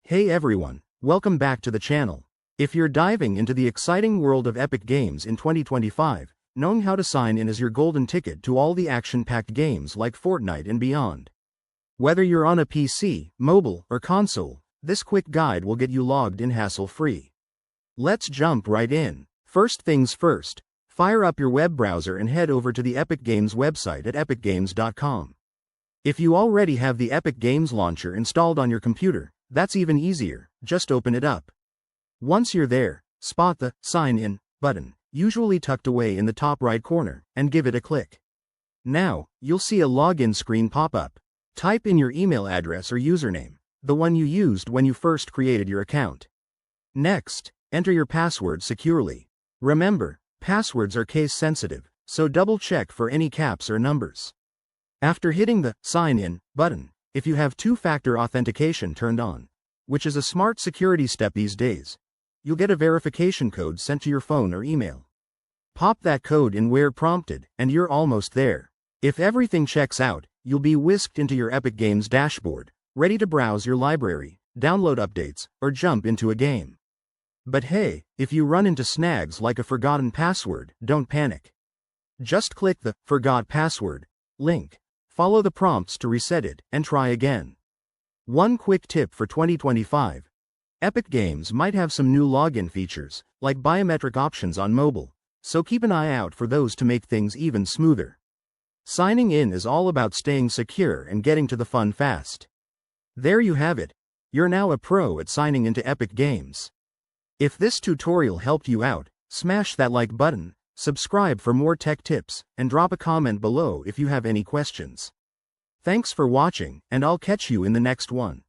Hey everyone, welcome back to the channel. If you're diving into the exciting world of Epic Games in 2025, knowing how to sign in is your golden ticket to all the action-packed games like Fortnite and beyond. Whether you're on a PC, mobile, or console, this quick guide will get you logged in hassle-free. Let's jump right in. First things first, fire up your web browser and head over to the Epic Games website at epicgames.com. If you already have the Epic Games launcher installed on your computer, that's even easier, just open it up. Once you're there, spot the Sign In button, usually tucked away in the top right corner, and give it a click. Now, you'll see a login screen pop up. Type in your email address or username, the one you used when you first created your account. Next, enter your password securely. Remember, passwords are case sensitive, so double check for any caps or numbers. After hitting the Sign In button, if you have two-factor authentication turned on, which is a smart security step these days, you'll get a verification code sent to your phone or email. Pop that code in where prompted, and you're almost there. If everything checks out, you'll be whisked into your Epic Games dashboard, ready to browse your library, download updates, or jump into a game. But hey, if you run into snags like a forgotten password, don't panic. Just click the Forgot Password link. Follow the prompts to reset it, and try again. One quick tip for 2025. Epic Games might have some new login features, like biometric options on mobile, so keep an eye out for those to make things even smoother. Signing in is all about staying secure and getting to the fun fast. There you have it. You're now a pro at signing into Epic Games. If this tutorial helped you out, smash that like button, subscribe for more tech tips, and drop a comment below if you have any questions. Thanks for watching, and I'll catch you in the next one.